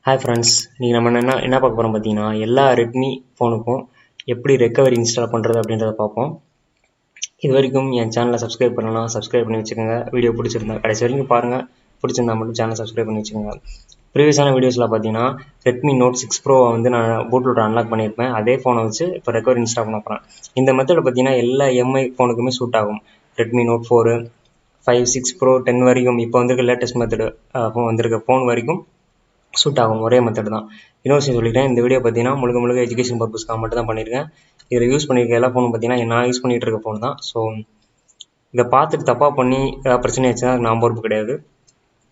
Hi friends, இன்னைக்கு நம்ம என்ன பார்க்க போறோம் பார்த்தீங்கன்னா எல்லா ரெட்மி ஃபோனுக்கும் எப்படி ரெக்கவரி இன்ஸ்டால் பண்ணுறது அப்படின்றத பார்ப்போம். இது வரைக்கும் என் சேனலை சப்ஸ்கிரைப் பண்ணலாம், சப்ஸ்கிரைப் பண்ணி வச்சுக்கோங்க. வீடியோ பிடிச்சிருந்தா கடைசி வரைக்கும் பாருங்கள். பிடிச்சிருந்தா மட்டும் சேனல் சப்ஸ்கிரைப் பண்ணி வச்சுக்கோங்க. ப்ரீவியஸான வீடியோஸில் பார்த்தீங்கன்னா ரெட்மி நோட் 6 ப்ரோவை வந்து நான் பூட்லோட அன்லாக் பண்ணியிருப்பேன். அதே ஃபோனை வச்சு இப்போ ரெக்கவரி இன்ஸ்டால் பண்ண போகிறேன். இந்த மெத்தடை பார்த்தீங்கன்னா எல்லா எம்ஐ ஃபோனுக்குமே சூட் ஆகும். ரெட்மி நோட் 4, 5, 6 ப்ரோ, 10 வரைக்கும் இப்போ வந்திருக்க லேட்டஸ்ட் மெத்தடு வந்திருக்க ஃபோன் வரைக்கும் சூட் ஆகும். ஒரே மெத்தட் தான். இன்னொரு விஷயம் சொல்லிக்கிறேன், இந்த வீடியோ பார்த்தீங்கன்னா முழுக்க எஜுகேஷன் பர்பஸ்க்காக மட்டும் தான் பண்ணியிருக்கேன். இதில் யூஸ் பண்ணியிருக்க எல்லா ஃபோனும் பார்த்தீங்கன்னா நான் யூஸ் பண்ணிகிட்டு இருக்க ஃபோன் தான். ஸோ இதை பார்த்துட்டு தப்பாக பண்ணி ஏதாவது பிரச்சனை ஆச்சுன்னா நான் பொறுப்பு கிடையாது.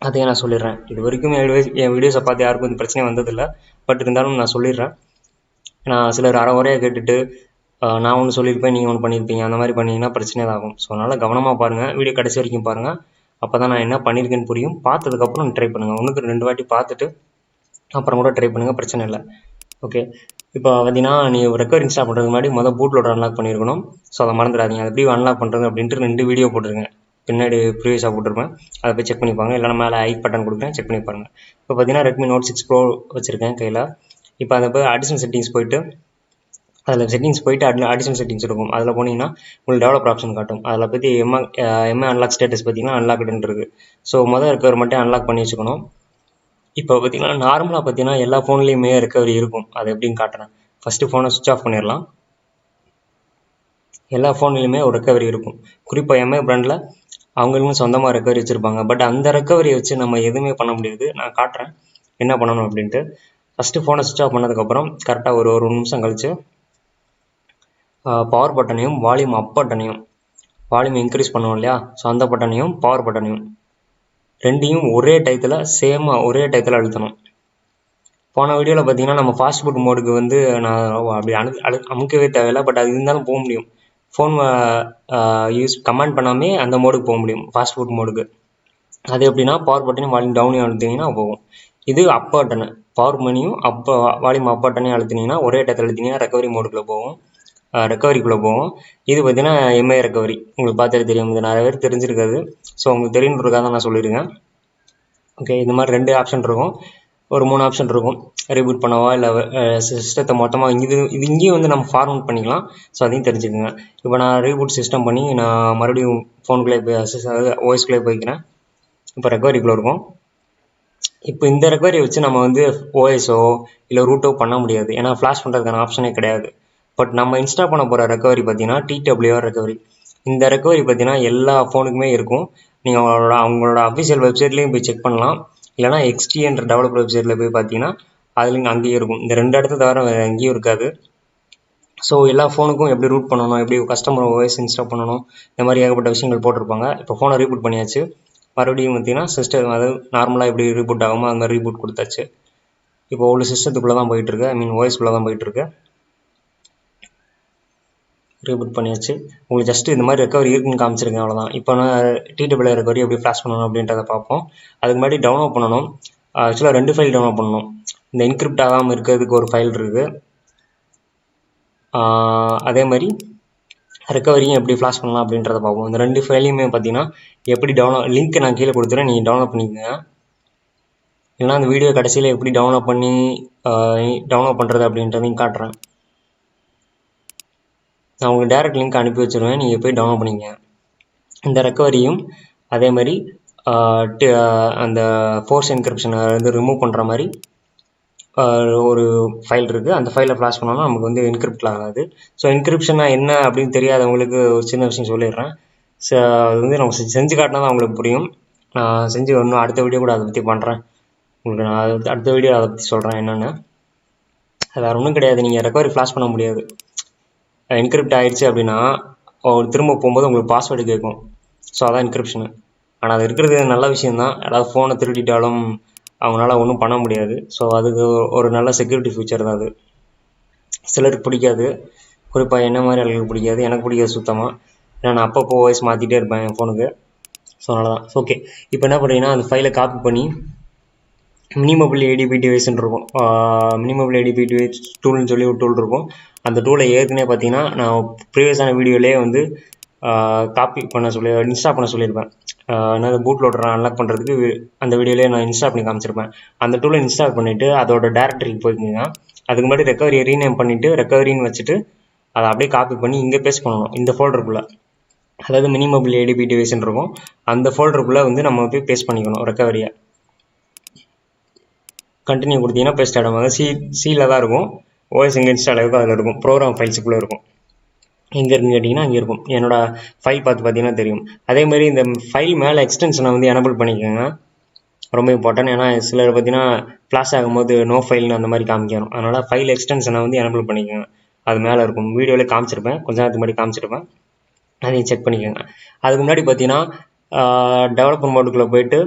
அதையே நான் சொல்லிடுறேன். இது வரைக்கும் என் வீடியோஸை பார்த்து யாருக்கும் இந்த பிரச்சனை வந்ததில்லை. பட் இருந்தாலும் நான் சொல்லிடுறேன். நான் சிலர் அரை குறையாக கேட்டுட்டு நான் ஒன்று சொல்லியிருப்பேன், நீங்கள் ஒன்று பண்ணியிருப்பீங்க, அந்த மாதிரி பண்ணிங்கன்னா பிரச்சனை தான் ஆகும். ஸோ அதனால் கவனமாக பாருங்கள், வீடியோ கடைசி வரைக்கும் பாருங்கள். அப்போ தான் நான் என்ன பண்ணியிருக்கேன்னு புரியும். பார்த்ததுக்கப்புறம் ட்ரை பண்ணுங்கள். ஒன்றுக்கு 2 வாட்டி பார்த்துட்டு அப்புறம் கூட ட்ரை பண்ணுங்கள், பிரச்சனை இல்லை. ஓகே, இப்போ பார்த்தீங்கன்னா நீங்கள் ரெக்கவரி இன்ஸ்டால் பண்ணுறதுக்கு முன்னாடி பூட்லோட அன்லாக் பண்ணியிருக்கணும். ஸோ அதை மறந்துடாதீங்க. அது எப்படி அன்லாக் பண்ணுறது அப்படின்ட்டு 2 வீடியோ போட்டிருக்கேன், பின்னாடி ப்ரீவியஸாக போட்டிருப்பேன். அதை போய் செக் பண்ணி பாருங்கள். இல்லைனா மேலே ஐ பட்டன் கொடுக்குறேன், செக் பண்ணி பாருங்கள். இப்போ பார்த்தீங்கன்னா ரெட்மி நோட் 6 ப்ரோ வச்சுருக்கேன் கையில். இப்போ அதை போய் அடிஷனல் செட்டிங்ஸ் போயிட்டு அடிஷனல் செட்டிங்ஸ் இருக்கும். அதில் போனீங்கன்னா உங்களுக்கு டெவலப் ஆப்ஷன் காட்டும். அதில் பற்றி எம்ஐ அன்லாக் ஸ்டேட்டஸ் பார்த்தீங்கன்னா அன்லாக்டுன்னு இருக்குது. ஸோ ரெக்கவர் மட்டும் அன்லாக் பண்ணி வச்சுக்கணும். இப்போ பார்த்தீங்கன்னா நார்மலாக பார்த்தீங்கன்னா எல்லா ஃபோன்லேயுமே ரெக்கவரி இருக்கும். அது எப்படின்னு காட்டுறேன். ஃபஸ்ட்டு ஃபோனை சுவிட்ச் ஆஃப் பண்ணிடலாம். எல்லா ஃபோன்லேயுமே ஒரு ரெக்கவரி இருக்கும். குறிப்பாக எம்ஐ பிராண்டில் அவங்களுக்கும் சொந்தமாக ரெக்கவரி வச்சுருப்பாங்க. பட் அந்த ரெக்கவரியை வச்சு நம்ம எதுவுமே பண்ண முடியாது. நான் காட்டுறேன் என்ன பண்ணணும் அப்படின்ட்டு. ஃபஸ்ட்டு ஃபோனை சுவிட்ச் ஆஃப் பண்ணதுக்கப்புறம் கரெக்டாக ஒரு நிமிஷம் கழித்து பவர் பட்டனையும் வால்யூம் அப் பட்டனையும், வால்யூம் இன்க்ரீஸ் பண்ணுவோம் இல்லையா, ஸோ அந்த பட்டனையும் பவர் பட்டனையும் ரெண்டையும் ஒரே டயத்தில் அழுத்தணும். போன வீடியோவில் பார்த்தீங்கன்னா நம்ம ஃபாஸ்ட் ஃபுட் மோடுக்கு வந்து நான் அப்படி அமுக்கவே தேவையில்லை. பட் அது இருந்தாலும் போக முடியும். ஃபோன் கமாண்ட் பண்ணாமே அந்த மோடுக்கு போக முடியும், ஃபாஸ்ட் ஃபுட் மோடுக்கு. அது எப்படின்னா பவர் பட்டனையும் வால்யூம் டவுனையும் அழுத்தினீங்கன்னா போகும். இது அப் பட்டனு, பவர் மணியும் வால்யூம் அப் பட்டனையும் அழுத்தினீங்கன்னா ஒரே டயத்தில் அழுத்தினீங்கன்னா ரெக்கவரிக்குள்ளே போகும். இது பார்த்தீங்கன்னா எம்ஐ ரெக்கவரி. உங்களுக்கு பார்த்தாலே தெரியும், இது நிறைய பேர் தெரிஞ்சிருக்காது. ஸோ உங்களுக்கு தெரியுன்றதுக்காக தான் நான் சொல்லியிருக்கேன். ஓகே, இந்த மாதிரி 2 ஆப்ஷன் இருக்கும், ஒரு 3 ஆப்ஷன் இருக்கும். ரீபூட் பண்ணவா இல்லை சிஸ்டத்தை மொத்தமாக இங்கேயும் வந்து நம்ம ஃபார்மேட் பண்ணிக்கலாம். ஸோ அதையும் தெரிஞ்சுக்கோங்க. இப்போ நான் ரீபூட் சிஸ்டம் பண்ணி நான் மறுபடியும் ஃபோனுக்குள்ளே போய் ஓஎஸ்குள்ளே போய்க்கிறேன். இப்போ ரெக்கவரிக்குள்ளே இருக்கும். இப்போ இந்த ரெக்கவரியை வச்சு நம்ம வந்து ஓஎஸோ இல்லை ரூட்டோ பண்ண முடியாது, ஏன்னா ஃப்ளாஷ் பண்ணுறதுக்கான ஆப்ஷனே கிடையாது. பட் நம்ம இன்ஸ்டால் பண்ண போகிற ரெக்கவரி பார்த்தீங்கன்னா TWR ரெக்கவரி. இந்த ரெக்கவரி பார்த்தீங்கன்னா எல்லா ஃபோனுக்குமே இருக்கும். நீங்கள் அவங்களோட அஃபிஷியல் வெப்சைட்லேயும் போய் செக் பண்ணலாம். இல்லைனா XT என்ற டெவலப்பர் வெப்சைட்டில் போய் பார்த்தீங்கன்னா அதுலேயும் அங்கேயும் இருக்கும். இந்த 2 இடத்த தவிர வேறு எங்கேயும் இருக்காது. ஸோ எல்லா ஃபோனுக்கும் எப்படி ரூட் பண்ணணும், எப்படி கஸ்டமர் ஓஎஸ் இன்ஸ்டால் பண்ணணும், இந்த மாதிரி ஏகப்பட்ட விஷயங்கள் போட்டிருப்பாங்க. இப்போ ஃபோனை ரீபூட் பண்ணியாச்சு. மறுபடியும் பார்த்தீங்கன்னா சிஸ்டம் அதாவது நார்மலாக எப்படி ரீபூட் ஆகுமோ அது மாதிரி ரீபூட் கொடுத்தாச்சு. இப்போ உள்ள சிஸ்டத்துக்குள்ளே தான் போயிட்டுருக்கு, ஓஎஸ்குள்ளே தான் போயிட்டுருக்கு. ரீபூட் பண்ணியாச்சு. உங்களுக்கு ஜஸ்ட்டு இந்த மாதிரி ரெக்கவரி இருக்குன்னு காமிச்சிருக்கேன், அவ்வளோதான். இப்போ நான் TWR ரெக்கவரி எப்படி ஃப்ளாஷ் பண்ணணும் அப்படின்றத பார்ப்போம். அதுக்கு முன்னாடி டவுன்லோட் பண்ணணும். ஆக்சுவலாக 2 ஃபைல் டவுன்லோட் பண்ணணும். இந்த என்கிரிப்ட் ஆகாமல் இருக்கிறதுக்கு ஒரு ஃபைல் இருக்குது. அதே மாதிரி ரெக்கவரியும் எப்படி ஃப்ளாஷ் பண்ணலாம் அப்படின்றத பார்ப்போம். இந்த 2 ஃபைலையுமே பார்த்தீங்கன்னா எப்படி லிங்க் நான் கீழே கொடுத்துறேன், நீங்கள் டவுன்லோட் பண்ணிக்கோங்க. இல்லைனா அந்த வீடியோ கடைசியில் எப்படி டவுன்லோட் பண்ணுறது அப்படின்றதையும் காட்டுறேன். நான் உங்களுக்கு டேரெக்ட் லிங்க் அனுப்பி வச்சுருவேன், நீங்கள் போய் டவுன்லோட் பண்ணிக்கங்க. இந்த ரெக்கவரியும் அதே மாதிரி அந்த ஃபோர்ஸ் என்கிரிப்ஷனை வந்து ரிமூவ் பண்ணுற மாதிரி ஒரு ஃபைல் இருக்குது. அந்த ஃபைலை ஃப்ளாஷ் பண்ணோன்னா நமக்கு வந்து என்கிரிப்ட் ஆகாது. ஸோ என்கிரிப்ஷனா என்ன அப்படின்னு தெரியாதவங்களுக்கு ஒரு சின்ன விஷயம் சொல்லிடுறேன். ஸோ அது வந்து நம்ம செஞ்சு காட்டினா தான் அவங்களுக்கு புரியும். நான் செஞ்சு இன்னும் அடுத்த வீடியோ கூட அதை பற்றி பண்ணுறேன். உங்களுக்கு நான் அடுத்த வீடியோ அதை பற்றி சொல்கிறேன் என்னென்னு. அது வேறு ஒன்றும் கிடையாது, நீங்கள் ரெக்கவரி ஃப்ளாஷ் பண்ண முடியாது. என்கிரிப்ட் ஆகிடுச்சு அப்படின்னா திரும்ப போகும்போது உங்களுக்கு பாஸ்வேர்டு கேட்கும். ஸோ அதான் என்கிரிப்ஷனு. ஆனால் அது இருக்கிறது நல்ல விஷயந்தான். யாராவது ஃபோனை திருடிட்டாலும் அவங்களால ஒன்றும் பண்ண முடியாது. ஸோ அதுக்கு ஒரு நல்ல செக்யூரிட்டி ஃபீச்சர் தான் அது. சிலருக்கு பிடிக்காது, குறிப்பாக என்ன மாதிரி ஆளுங்களுக்கு பிடிக்காது. எனக்கு பிடிக்காது சுத்தமாக, ஏன்னா நான் அப்பப்போ வாய்ஸ் மாற்றிட்டே இருப்பேன் என் ஃபோனுக்கு. ஸோ அதனால தான். ஓகே, இப்போ என்ன பண்ணுறீங்கன்னா அந்த ஃபைலை காப்பி பண்ணி மினிமபிள் ஏடிபி டிவைஸ்ன்னு இருக்கும். மினிமபிள் ஏடிபி டிவைஸ் டூல்னு சொல்லி ஒரு டூல் இருக்கும். அந்த டூலை ஏற்கனவே பார்த்தீங்கன்னா நான் ப்ரீவியஸான வீடியோலேயே வந்து காப்பி பண்ண இன்ஸ்டால் பண்ண சொல்லியிருப்பேன். என்னது பூட் லோடரை அன்லாக் பண்ணுறதுக்கு அந்த வீடியோலேயே நான் இன்ஸ்டால் பண்ணி காமிச்சிருப்பேன். அந்த டூலை இன்ஸ்டால் பண்ணிவிட்டு அதோட டேரக்டரிக்கு போய்க்குங்க. அதுக்கு முன்னாடி ரெக்கவரியை ரீநேம் பண்ணிவிட்டு ரெக்கவரின்னு வச்சுட்டு அதை அப்படியே காப்பி பண்ணி இங்கே பேஸ்ட் பண்ணணும் இந்த ஃபோல்டருக்குள்ளே. அதாவது மினிமபிள் ஏடிபி டிவைஸ்ன்னு இருக்கும், அந்த ஃபோல்டருக்குள்ளே வந்து நம்ம போய் பேஸ்ட் பண்ணிக்கணும் ரெக்கவரியை. கண்டினியூ கொடுத்தீங்கன்னா பேஸ்ட் ஆகிடும். சீல தான் இருக்கும், ஓஎஸ் எங்கே இன்ஸ்டால் ஆகிருக்கும் அதில் இருக்கும், ப்ரோக்ராம் ஃபைல்ஸுக்குள்ளே இருக்கும். எங்கே இருக்குன்னு கேட்டிங்கன்னா அங்கே இருக்கும். என்னோட ஃபைல் பார்த்தீங்கன்னா தெரியும். அதேமாதிரி இந்த ஃபைல் மேலே எக்ஸ்டென்ஷனை வந்து எனபிள் பண்ணிக்கோங்க, ரொம்ப இம்பார்ட்டன்ட். ஏன்னா சிலர் பார்த்தீங்கன்னா ஃப்ளாஷ் ஆகும்போது நோ ஃபைல்னு அந்த மாதிரி காமிக்கணும். அதனால் ஃபைல் எக்ஸ்டென்ஷனை வந்து எனபிள் பண்ணிக்கோங்க, அது மேலே இருக்கும். வீடியோவில் காமிச்சிருப்பேன், கொஞ்ச நேரத்துக்கு முன்னாடி காமிச்சிருப்பேன், அதையும் செக் பண்ணிக்கோங்க. அதுக்கு முன்னாடி பார்த்தீங்கன்னா டெவலப்பர் மோடுக்குள்ளே போயிட்டு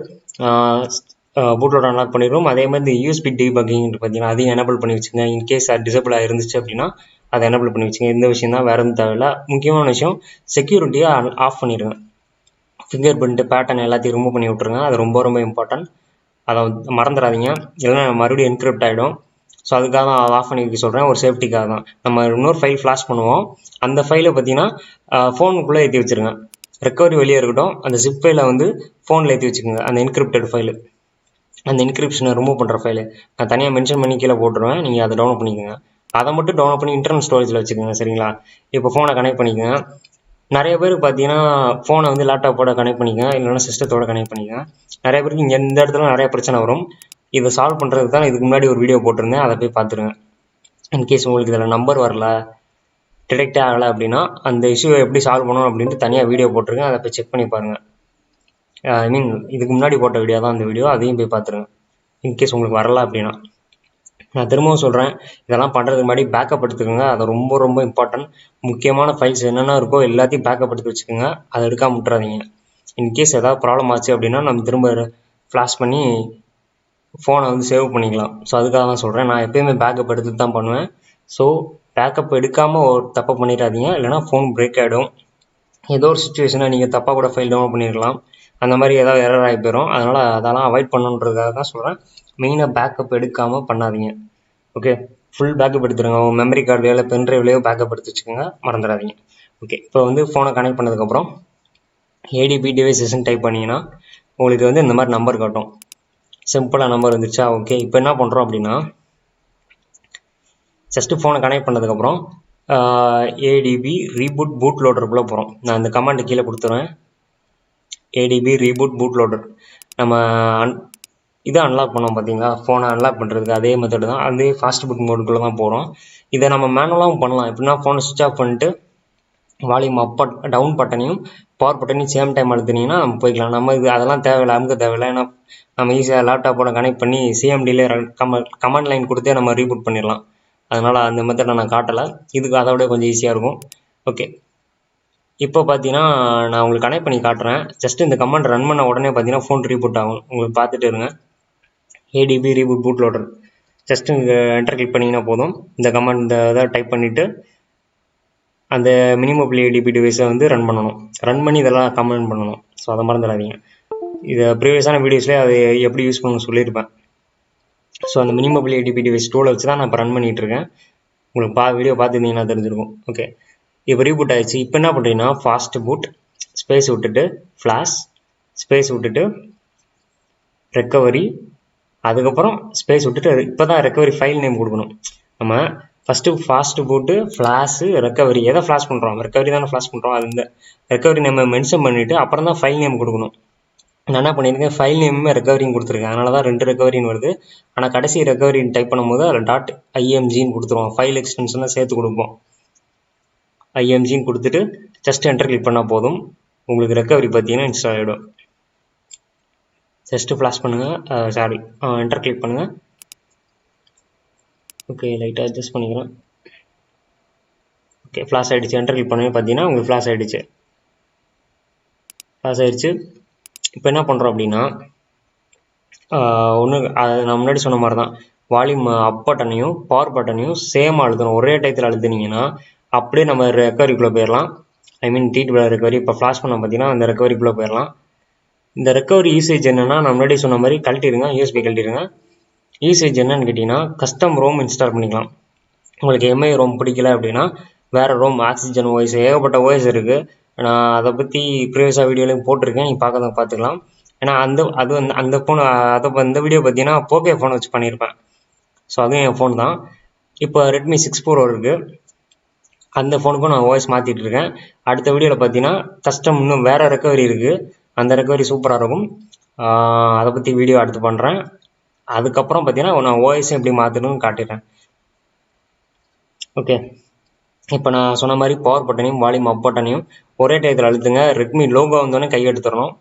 பூட்லோட அன்லாக் பண்ணிடுவோம். அதே மாதிரி இந்த யூஎஸ்பி டீபக்கிங் பார்த்தீங்கன்னா அதையும் எனபிள் பண்ணி வச்சுங்க. இன்கேஸ் அது டிசபிள் ஆகிருந்துச்சு அப்படின்னா அதை எனபிள் பண்ணி வச்சுங்க. இந்த விஷயம் தான், வேறு எதுவும் தேவையில்லை. முக்கியமான விஷயம் செக்யூரிட்டியை ஆஃப் பண்ணிடுங்க. ஃபிங்கர் பிரிண்ட்டு பேட்டர்ன் எல்லாத்தையும் ரிமூவ் பண்ணி விட்ருங்க, அது ரொம்ப ரொம்ப இம்பார்ட்டன்ட். அதை மறந்துடாதீங்க, இல்லைன்னா மறுபடியும் என்கிரிப்ட் ஆகிடும். ஸோ அதுக்காக தான் அதை ஆஃப் பண்ணி வைக்க சொல்கிறேன், ஒரு சேஃப்டிக்காக தான். நம்ம இன்னொரு ஃபைல் ஃப்ளாஷ் பண்ணுவோம், அந்த ஃபைலை பார்த்தீங்கன்னா ஃபோனுக்குள்ளே ஏற்றி வச்சுருங்க. ரெக்கவரி வெளியே இருக்கட்டும், அந்த ஜிப் ஃபைலை வந்து ஃபோனில் ஏற்றி வச்சுக்கோங்க, அந்த என்கிரிப்டட் ஃபைலு, அந்த என்கிரிப்ஷனை ரிமூவ் பண்ணுற ஃபைலு நான் தனியாக மென்ஷன் பண்ணி கீழே போட்டுருவேன், நீங்கள் அதை டவுன்லோட் பண்ணிக்கோங்க. அதை மட்டும் டவுன்லோட் பண்ணி இன்டர்னல் ஸ்டோரேஜில் வச்சுக்கோங்க, சரிங்களா? இப்போ ஃபோனை கனெக்ட் பண்ணிக்கோங்க. நிறைய பேருக்கு பார்த்தீங்கன்னா ஃபோனை வந்து லேப்டாப்போட கனெக்ட் பண்ணிக்கங்க, இல்லைன்னா சிஸ்டத்தோட கனெக்ட் பண்ணிக்கங்க. நிறைய பேருக்கு இங்கே இந்த இடத்துல நிறைய பிரச்சனை வரும். இதை சால்வ் பண்ணுறதுக்கு தான் இதுக்கு முன்னாடி ஒரு வீடியோ போட்டிருந்தேன், அதை போய் பார்த்துருங்க. இன்கேஸ் உங்களுக்கு இதில் நம்பர் வரல, டிடெக்டே ஆகலை அப்படின்னா அந்த இஷ்யூவை எப்படி சால்வ் பண்ணணும் அப்படின்ட்டு தனியாக வீடியோ போட்டிருக்கேன், அதை போய் செக் பண்ணி பாருங்கள். ஐ மீன் இதுக்கு முன்னாடி போட்ட வீடியோ தான் அந்த வீடியோ, அதையும் போய் பார்த்துருங்க இன்கேஸ் உங்களுக்கு வரல அப்படின்னா. நான் திரும்பவும் சொல்கிறேன், இதெல்லாம் பண்ணுறதுக்கு முன்னாடி பேக்கப் எடுத்துக்கோங்க, அது ரொம்ப ரொம்ப இம்பார்ட்டன்ட். முக்கியமான ஃபைல்ஸ் என்னென்ன இருக்கோ எல்லாத்தையும் பேக்கப் எடுத்து வச்சுக்கோங்க, அதை எடுக்காமல் விட்டுறாதீங்க. இன்கேஸ் ஏதாவது ப்ராப்ளம் ஆச்சு அப்படின்னா நம்ம திரும்ப ஃப்ளாஷ் பண்ணி ஃபோனை வந்து சேவ் பண்ணிக்கலாம். ஸோ அதுக்காக தான் சொல்கிறேன், நான் எப்போயுமே பேக்கப் எடுத்துட்டு தான் பண்ணுவேன். ஸோ பேக்கப் எடுக்காமல் ஒரு தப்பை பண்ணிடாதீங்க, இல்லைனா ஃபோன் பிரேக் ஆகிடும். ஏதோ ஒரு சுச்சுவேஷனை நீங்கள் தப்பாக கூட ஃபைல் டவுன்லோட் பண்ணியிருக்கலாம், அந்த மாதிரி ஏதாவது எரர் ஆகி போயிடும். அதனால் அதெல்லாம் அவாய்ட் பண்ணணுன்றதுக்காக தான் சொல்கிறேன், மெயினாக பேக்கப் எடுக்காமல் பண்ணாதீங்க. ஓகே, ஃபுல் பேக்கப் எடுத்துருங்க, உங்கள் மெமரி கார்டுலையோ இல்லை பென்ட்ரைவ்லையோ பேக்கப் எடுத்து வச்சுக்கோங்க, மறந்துடாதீங்க. ஓகே, இப்போ வந்து ஃபோனை கனெக்ட் பண்ணதுக்கப்புறம் ஏடிபி டிவைசஸ்ன்னு டைப் பண்ணிங்கன்னா உங்களுக்கு வந்து இந்த மாதிரி நம்பர் காட்டும், சிம்பிளாக நம்பர் வந்துருச்சா? ஓகே, இப்போ என்ன பண்ணுறோம் அப்படின்னா ஜஸ்ட்டு ஃபோனை கனெக்ட் பண்ணதுக்கப்புறம் ஏடிபி ரீபூட் பூட் லோடருக்குள்ளே போகிறோம். நான் இந்த கமாண்ட் கீழே கொடுத்துருவேன், ஏடிபி ரீபூட் பூட் லோடர். நம்ம இதை அன்லாக் பண்ணோம் பார்த்தீங்களா, ஃபோனை அன்லாக் பண்ணுறதுக்கு அதே மெத்தட் தான், அதே ஃபாஸ்ட் புட் மோடுக்குள்ளே தான் போகிறோம். இதை நம்ம மேனுவலாகவும் பண்ணலாம். எப்படின்னா ஃபோனை சுவிட்ச் ஆஃப் பண்ணிட்டு வால்யூம் அப் டவுன் பட்டனையும் பவர் பட்டனையும் சேம் டைம் அழுத்தினீங்கன்னா நம்ம போய்க்கலாம். நம்ம இது அதெல்லாம் தேவையில்லை, அமுக்க தேவையில்லை. ஏன்னா நம்ம ஈஸியாக லேப்டாப்போட கனெக்ட் பண்ணி சிஎம்டிலே கமாண்ட் லைன் கொடுத்தே நம்ம ரீபூட் பண்ணிடலாம். அதனால் அந்த மெத்தடை நான் காட்டலை, இதுக்கு அதை விட கொஞ்சம் ஈஸியாக இருக்கும். ஓகே, இப்போ பார்த்தீங்கன்னா நான் உங்களுக்கு கனெக்ட் பண்ணி காட்டுறேன். ஜஸ்ட் இந்த கமாண்ட் ரன் பண்ண உடனே பார்த்தீங்கன்னா ஃபோன் ரீபூட் ஆகும். உங்களுக்கு பார்த்துட்டு இருங்க. ATP reboot boot loader just இங்கே என்டர் கிளிக் பண்ணிங்கன்னா போதும். இந்த கமாண்ட் இந்த இதை டைப் பண்ணிவிட்டு அந்த மினிமபிள் ஏடிபி டிவைஸை வந்து ரன் பண்ணணும், ரன் பண்ணி இதெல்லாம் கமெண்ட் பண்ணணும். ஸோ அதை மறந்துடாதீங்க. இதை ப்ரீவியஸான வீடியோஸ்லேயே அதை எப்படி யூஸ் பண்ணணும்னு சொல்லியிருப்பேன். ஸோ அந்த மினிமபிள் ஏடிபி டிவைஸ் டூலை வச்சு தான் நான் இப்போ ரன் பண்ணிகிட்ருக்கேன். உங்களுக்கு வீடியோ பார்த்துருந்தீங்கன்னா தெரிஞ்சிருக்கும். ஓகே, இப்போ ரீபூட் ஆகிடுச்சு. இப்போ என்ன பண்ணுறீங்கன்னா ஃபாஸ்ட் பூட் ஸ்பேஸ் விட்டுட்டு ஃப்ளாஷ் ஸ்பேஸ் விட்டுட்டு ரெக்கவரி, அதுக்கப்புறம் ஸ்பேஸ் விட்டுட்டு இப்போ தான் ரெக்கவரி ஃபைல் நேம் கொடுக்கணும். நம்ம ஃபஸ்ட்டு ஃபாஸ்ட் பூட்டு ஃப்ளாஷு ரெக்கவரி எதை ஃப்ளாஷ் பண்ணுறோம், ரெக்கவரி தானே ஃப்ளாஷ் பண்ணுறோம், அது இந்த ரெக்கவரி நேமை மென்ஷன் பண்ணிவிட்டு அப்புறம் தான் ஃபைல் நேம் கொடுக்கணும். நான் என்ன பண்ணியிருக்கேன், ஃபைல் நேமுமே ரெக்கவரின்னு கொடுத்துருக்கேன், அதனால தான் 2 ரெக்கவரின்னு வருது. ஆனால் கடைசி ரெக்கவரின்னு டைப் பண்ணும்போது அதில் .imgன்னு கொடுத்துருவோம், ஃபைல் எக்ஸ்டென்ஷன்லாம் சேர்த்து கொடுப்போம். imgன்னு கொடுத்துட்டு ஜஸ்ட் என்டர் கிளிக் பண்ணால் போதும், உங்களுக்கு ரெக்கவரி பார்த்தீங்கன்னா இன்ஸ்டால் ஆகிடும். ஜஸ்ட்டு ஃப்ளாஷ் பண்ணுங்கள், என்டர் கிளிக் பண்ணுங்கள். ஓகே, லைட்டாக அட்ஜஸ்ட் பண்ணிக்கிறேன். ஓகே, ஃப்ளாஷ் ஆகிடுச்சு. என்டர் கிளிக் பண்ணி பார்த்தீங்கன்னா உங்களுக்கு ஃப்ளாஷ் ஆகிடுச்சு. இப்போ என்ன பண்ணுறோம் அப்படின்னா நான் முன்னாடி சொன்ன மாதிரி தான், வால்யூம் அப் பட்டனையும் பவர் பட்டனையும் சேம் அழுத்தணும், ஒரே டயத்தில் அழுத்துனீங்கன்னா அப்படியே நம்ம ரெக்கவரிக்குள்ளே போயிடலாம். ஐ மீன் T12 ரெக்கவரி இப்போ ஃப்ளாஷ் பண்ண பார்த்தீங்கன்னா அந்த ரெக்கவரிக்குள்ளே போயிடலாம். இந்த ரெக்கவரி யூசேஜ் என்னென்னா நான் முன்னாடி சொன்ன மாதிரி கழட்டிடுங்க, யூஎஸ்பி கழட்டிடுங்க. யூசேஜ் என்னன்னு கேட்டிங்கன்னா கஸ்டம் ரோம் இன்ஸ்டால் பண்ணிக்கலாம். உங்களுக்கு எம்ஐ ரோம் பிடிக்கல அப்படின்னா வேறு ரோம், ஆக்சிஜன் ஓஎஸ், ஏகப்பட்ட ஓஎஸ் இருக்குது, நான் அதை பற்றி ப்ரீவியஸாக வீடியோலையும் போட்டிருக்கேன், நீங்கள் பார்த்துக்கலாம். ஏன்னா அந்த ஃபோன் அந்த வீடியோ பார்த்தீங்கன்னா போக்கோ ஃபோன் வச்சு பண்ணியிருப்பேன். ஸோ அதுவும் என் ஃபோன் தான். இப்போ ரெட்மி 6 Pro இருக்குது. அந்த ஃபோனுக்கும் நான் ஓஎஸ் மாற்றிட்டு இருக்கேன். அடுத்த வீடியோவில் பார்த்தீங்கன்னா கஸ்டம் இன்னும் வேறு ரெக்கவரி இருக்குது. அந்த ரெக்கவரி சூப்பராக இருக்கும். அதை பற்றி வீடியோ அடுத்து பண்ணுறேன். அதுக்கப்புறம் பார்த்தீங்கன்னா நான் ஓஎஸ் எப்படி மாற்றணும்னு காட்டிடுறேன். ஓகே, இப்போ நான் சொன்ன மாதிரி பவர் பட்டனையும் வால்யூம் அப் பட்டனையும் ஒரே டயத்தில் அழுத்துங்க. ரெட்மி லோகோ வந்தோடனே கை எடுத்துடணும்,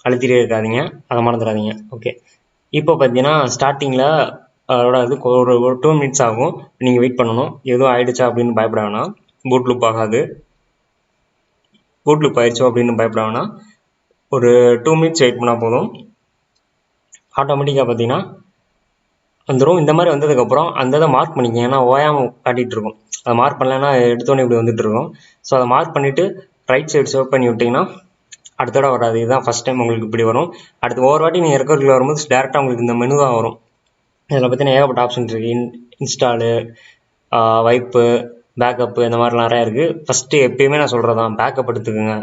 அழுத்திட்டே இருக்காதீங்க, அதை மறந்துடாதீங்க. ஓகே, இப்போ பார்த்தீங்கன்னா ஸ்டார்டிங்கில் அதோட இது ஒரு 2 minutes ஆகும். நீங்கள் வெயிட் பண்ணணும். எதுவும் ஆயிடுச்சா அப்படின்னு பயப்பட வேணாம். பூட் லூப் ஆகாது. பூட் லூப் ஆயிடுச்சோ அப்படின்னு பயப்பட வேணாம். ஒரு 2 minutes வெயிட் பண்ணால் போதும். ஆட்டோமேட்டிக்காக பார்த்தீங்கன்னா வந்துடும். இந்த மாதிரி வந்ததுக்கப்புறம் அந்த இதை மார்க் பண்ணிக்கங்க. ஏன்னா ஓயாமல் காட்டிகிட்டு இருக்கும். அதை மார்க் பண்ணலைன்னா எடுத்தோன்னே இப்படி வந்துட்டு இருக்கும். ஸோ அதை மார்க் பண்ணிவிட்டு ரைட் சைடு சேவ் பண்ணி விட்டிங்கன்னா அடுத்த தடவை வராது. இதுதான் ஃபஸ்ட் டைம் உங்களுக்கு இப்படி வரும். அடுத்து ஒவ்வொரு வாட்டி நீங்கள் ரெக்கவரியில் வரும்போது டேரெக்டாக உங்களுக்கு இந்த மெனு தான் வரும். இதில் பார்த்தீங்கன்னா ஏகப்பட்ட ஆப்ஷன் இருக்குது. இன்ஸ்டாலு, வைப்பு, பேக்கப்பு, இந்த மாதிரி நிறையா இருக்குது. ஃபஸ்ட்டு எப்பயுமே நான் சொல்கிறது தான், பேக்கப் எடுத்துக்கோங்க.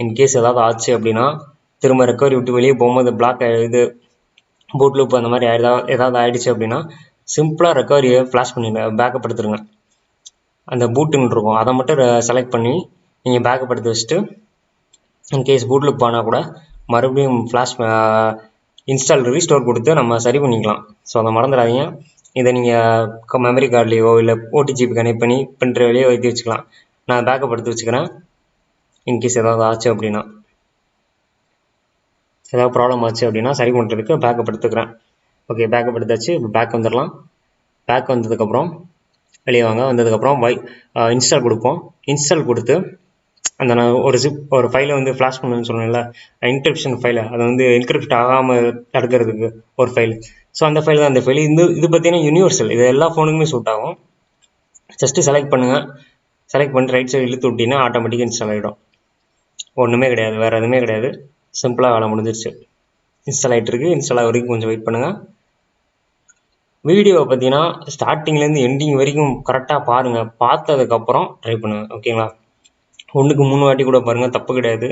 இன்கேஸ் ஏதாவது ஆச்சு அப்படின்னா திரும்ப ரெக்கவரி விட்டு வெளியே போகும்போது பிளாக் இது பூட் லூப் அந்த மாதிரி ஏதாவது ஆயிடுச்சு அப்படின்னா சிம்பிளாக ரெக்கவரியை ஃப்ளாஷ் பண்ணிடுங்க, பேக்கப் எடுத்துருங்க. அந்த பூட்டுன்னு இருக்கும், அதை மட்டும் செலக்ட் பண்ணி நீங்கள் பேக்கப் எடுத்து வச்சுட்டு இன்கேஸ் பூட் லூப் ஆனால் கூட மறுபடியும் ஃப்ளாஷ் இன்ஸ்டால் ரீஸ்டோர் கொடுத்து நம்ம சரி பண்ணிக்கலாம். ஸோ அதை மறந்துடாதீங்க. இதை நீங்கள் மெமரி கார்ட்லேயோ இல்லை ஓடிஜிபி கனெக்ட் பண்ணி பென்ட்ரைவ்லேயோ வைத்து வச்சுக்கலாம். நான் பேக்கப் எடுத்து வச்சுக்கிறேன். இன்கேஸ் ஏதாவது ஆச்சு அப்படின்னா, ஏதாவது ப்ராப்ளம் ஆச்சு அப்படின்னா சரி பண்ணுறதுக்கு பேக்கப் எடுத்துக்கிறேன். ஓகே, பேக்கப் எடுத்தாச்சு. இப்போ பேக் வந்துடலாம். பேக் வந்ததுக்கப்புறம் வெளியே வாங்க. வந்ததுக்கப்புறம் இன்ஸ்டால் கொடுப்போம். இன்ஸ்டால் கொடுத்து அந்த நான் ஒரு ஃபைலை வந்து ஃப்ளாஷ் பண்ணுன்னு சொன்னேன்ல, என்கிரிப்ஷன் ஃபைலை, அதை வந்து என்கிரிப்ட் ஆகாமல் தடுக்கிறதுக்கு ஒரு ஃபைல். ஸோ அந்த ஃபைல் தான் அந்த ஃபைல். இது பார்த்தீங்கன்னா யூனிவர்சல், இது எல்லா ஃபோனுக்குமே சூட் ஆகும். ஜஸ்ட்டு செலக்ட் பண்ணுங்கள். செலக்ட் பண்ணி ரைட் சைடு இழுத்து விட்டிங்கன்னா ஆட்டோமேட்டிக்காக இன்ஸ்டால் ஆகிடும். ஒன்றுமே கிடையாது, வேறு எதுவுமே கிடையாது. சிம்பிளாக வேலை முடிஞ்சிருச்சு. இன்ஸ்டால் ஆகிட்டு இருக்குது. இன்ஸ்டால் ஆக வரைக்கும் கொஞ்சம் வெயிட் பண்ணுங்கள். வீடியோவை பார்த்தீங்கன்னா ஸ்டார்டிங்லேருந்து எண்டிங் வரைக்கும் கரெக்டாக பாருங்கள். பார்த்ததுக்கப்புறம் ட்ரை பண்ணுங்கள். ஓகேங்களா? 1க்கு 3 வாட்டி கூட பாருங்கள், தப்பு கிடையாது.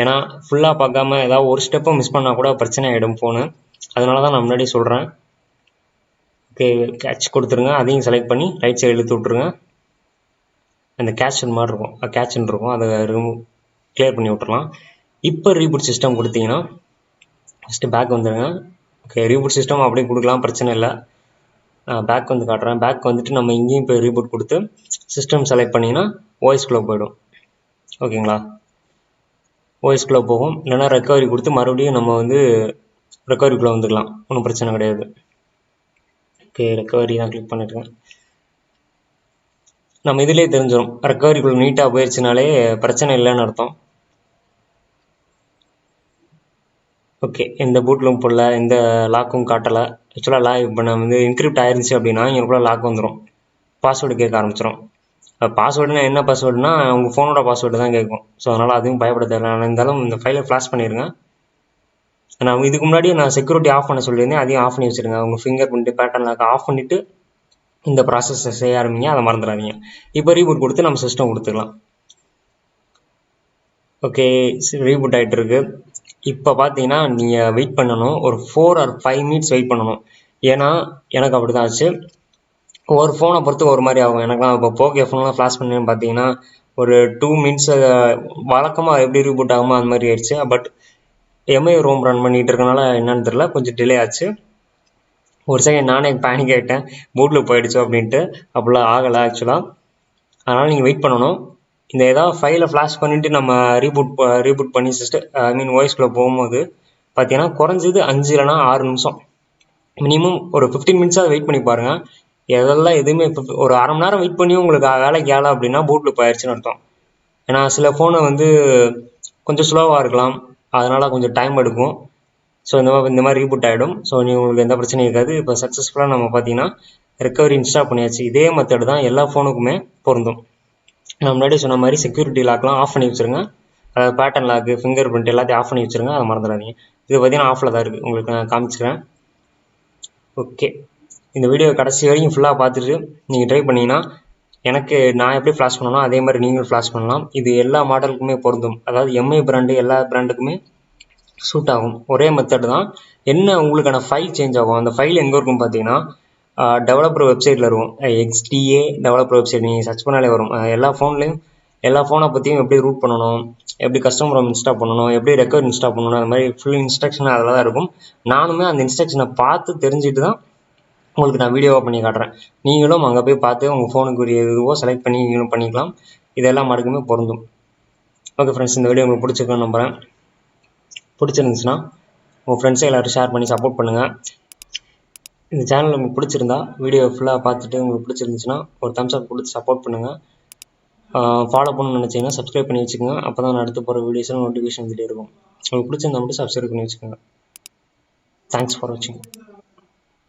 ஏன்னா ஃபுல்லாக பார்க்காம ஏதாவது ஒரு ஸ்டெப்பை மிஸ் பண்ணால் கூட பிரச்சனை ஆகிடும் ஃபோனு. அதனால தான் நான் முன்னாடி சொல்கிறேன். ஓகே, கேட்ச் கொடுத்துருங்க. அதையும் செலக்ட் பண்ணி ரைட் சைடு இழுத்து விட்ருங்க. அந்த கேட்சன் மாதிரி இருக்கும், கேட்சன் இருக்கும், அதை கிளியர் பண்ணி விட்றலாம். இப்போ ரீபூட் சிஸ்டம் கொடுத்தீங்கன்னா ஃபஸ்ட்டு பேக் வந்துடுங்க. ஓகே, ரீபூட் சிஸ்டம் அப்படியே கொடுக்கலாம், பிரச்சனை இல்லை. பேக் வந்து காட்டுறேன். பேக் வந்துட்டு நம்ம இங்கேயும் இப்போ ரீபூட் கொடுத்து சிஸ்டம் செலக்ட் பண்ணிங்கன்னா வாய்ஸ்குள்ளே போயிடும். ஓகேங்களா? ஓஎஸ்குள்ளே போகும். இல்லைனா ரெக்கவரி கொடுத்து மறுபடியும் நம்ம வந்து ரெக்கவரிக்குள்ளே வந்துக்கலாம், ஒன்றும் பிரச்சனை கிடையாது. ஓகே, ரெக்கவரி தான் கிளிக் பண்ணிட்டுருக்கேன். நம்ம இதிலே தெரிஞ்சிடும், ரெக்கவரிக்குள்ளே நீட்டாக போயிடுச்சுனாலே பிரச்சனை இல்லைன்னு அர்த்தம். ஓகே, எந்த பூட்லும் போடல, எந்த லாக்கும் காட்டலை. ஆக்சுவலாக இப்போ நம்ம வந்து இன்கிரிப்ட் ஆயிருந்துச்சு அப்படின்னா இங்கேக்குள்ளே லாக் வந்துடும், பாஸ்வேர்டு கேட்க ஆரம்பிச்சிடும். பாஸ்வேர்டுனா என்ன பாஸ்வேர்டுனா உங்கள் ஃபோனோட பாஸ்வேர்டு தான் கேட்கும். ஸோ அதனால் அதுவும் பயப்பட தேவை. இருந்தாலும் இந்த ஃபைலை ஃப்ளாஷ் பண்ணிடுங்க. நான் இதுக்கு முன்னாடி நான் செக்யூரிட்டி ஆஃப் பண்ண சொல்லியிருந்தேன், அதையும் ஆஃப் பண்ணி வச்சுருங்க. உங்கள் fingerprint pattern lock off பண்ணிவிட்டு இந்த ப்ராசஸை செய்ய ஆரம்பிங்க, அதை மறந்துடாதீங்க. இப்போ ரீபூட் கொடுத்து நம்ம சிஸ்டம் கொடுத்துக்கலாம். ஓகே, ரீபூட் ஆகிட்டு இருக்கு. இப்போ பார்த்தீங்கன்னா நீங்கள் வெயிட் பண்ணணும், ஒரு 4 or 5 minutes வெயிட் பண்ணணும். ஏன்னா எனக்கு அப்படி தான் ஆச்சு. ஒரு ஃபோனை பொறுத்து ஒரு மாதிரி ஆகும். எனக்குலாம் இப்போ போக்கோ ஃபோன்லாம் ஃப்ளாஷ் பண்ணேன்னு பார்த்தீங்கன்னா ஒரு 2 minutes வழக்கமாக எப்படி ரீபூட் ஆகுமோ அந்த மாதிரி ஆயிடுச்சு. பட் எம்ஐ ரோம் ரன் பண்ணிகிட்டு இருக்கனால என்னன்னு தெரியல, கொஞ்சம் டிலே ஆச்சு. ஒரு செகண்ட் நானே பேனிக் ஆகிட்டேன், பூட்டில் போயிடுச்சோ அப்படின்ட்டு. அப்படிலாம் ஆகலை ஆக்சுவலாக. அதனால் நீங்கள் வெயிட் பண்ணணும். இந்த ஏதாவது ஃபைலை ஃப்ளாஷ் பண்ணிவிட்டு நம்ம ரீபூட் பண்ணி வாய்ஸ்குள்ளே போகும்போது பார்த்தீங்கன்னா குறைஞ்சது 5 இல்லைனா 6 நிமிஷம் மினிமம் ஒரு 15 minutes வெயிட் பண்ணி பாருங்கள். எதுவுமே ஒரு அரை மணி நேரம் வெயிட் பண்ணி உங்களுக்கு வேலைக்கு ஆகலை அப்படின்னா பூட்டில் போயிடுச்சுன்னு அர்த்தம். ஏன்னா சில ஃபோனை வந்து கொஞ்சம் ஸ்லோவாக இருக்கலாம், அதனால் கொஞ்சம் டைம் எடுக்கும். ஸோ இந்த மாதிரி ரீபூட் ஆகிடும். ஸோ உங்களுக்கு எந்த பிரச்சனையும் இருக்காது. இப்போ சக்ஸஸ்ஃபுல்லாக நம்ம பார்த்தீங்கன்னா ரெக்கவரி இன்ஸ்டால் பண்ணியாச்சு. இதே மெத்தட் தான் எல்லா ஃபோனுக்குமே பொருந்தும். நான் முன்னாடி சொன்ன மாதிரி செக்யூரிட்டி லாக்லாம் ஆஃப் பண்ணி வச்சுருங்க. அதாவது பேட்டர்ன் லாக்கு, ஃபிங்கர் பிரிண்ட் எல்லாத்தையும் ஆஃப் பண்ணி வச்சுருங்க, அதை மறந்துடாதீங்க. இது பார்த்தீங்கன்னா ஆஃபில் தான் இருக்குது, உங்களுக்கு நான் காமிச்சிக்கிறேன். ஓகே, இந்த வீடியோ கடைசி வரைக்கும் ஃபுல்லாக பார்த்துட்டு நீங்கள் ட்ரை பண்ணிங்கன்னா எனக்கு நான் எப்படி ஃப்ளாஷ் பண்ணணும் அதே மாதிரி நீங்களும் ஃப்ளாஷ் பண்ணலாம். இது எல்லா மாடலுக்குமே பொருந்தும். அதாவது எம்ஐ பிராண்டு எல்லா பிராண்டுக்குமே சூட் ஆகும். ஒரே மெத்தட் தான். என்ன உங்களுக்கான ஃபைல் சேஞ்ச் ஆகும். அந்த ஃபைல் எங்கே இருக்கும் பார்த்தீங்கன்னா டெவலப்பர் வெப்சைட்டில் இருக்கும். XDA டெவலப்பர் வெப்சைட் நீங்கள் சர்ச் பண்ணாலே வரும். எல்லா ஃபோன்லேயும் எல்லா ஃபோனை பற்றியும் எப்படி ரூட் பண்ணணும், எப்படி கஸ்டம் ரோம் இன்ஸ்டால் பண்ணணும், எப்படி ரெக்கார்ட் இன்ஸ்டால் பண்ணணும், அந்த மாதிரி ஃபுல் இன்ஸ்ட்ரக்ஷன் அதில் தான் இருக்கும். நானுமே அந்த இன்ஸ்ட்ரக்ஷனை பார்த்து தெரிஞ்சுட்டு தான் உங்களுக்கு நான் வீடியோவாக பண்ணி காட்டுறேன். நீங்களும் அங்கே போய் பார்த்து உங்கள் ஃபோனுக்குரிய இதுவோ செலக்ட் பண்ணி நீங்களும் பண்ணிக்கலாம். இதெல்லாம் மாட்டுக்குமே பொருந்தும். ஓகே ஃப்ரெண்ட்ஸ், இந்த வீடியோ உங்களுக்கு பிடிச்சிருக்குன்னு நம்புகிறேன். பிடிச்சிருந்துச்சுன்னா உங்கள் ஃப்ரெண்ட்ஸை எல்லோரும் ஷேர் பண்ணி சப்போர்ட் பண்ணுங்கள். இந்த சேனல் உங்களுக்கு பிடிச்சிருந்தா வீடியோ ஃபுல்லாக பார்த்துட்டு உங்களுக்கு பிடிச்சிருந்துச்சுன்னா ஒரு தம்ஸ் அப் கொடுத்து சப்போர்ட் பண்ணுங்கள். ஃபாலோ பண்ணணும்னு நினச்சிங்கன்னா சப்ஸ்கிரைப் பண்ணி வச்சுக்கோங்க. அப்போ தான் நான் அடுத்து போகிற வீடியோஸில் நோட்டிஃபிகேஷன் வந்துகிட்டே இருக்கும். உங்களுக்கு பிடிச்சிருந்தா மட்டும் சப்ஸ்கிரைப் பண்ணி வச்சுக்கோங்க. தேங்க்ஸ் ஃபார் வாட்சிங்.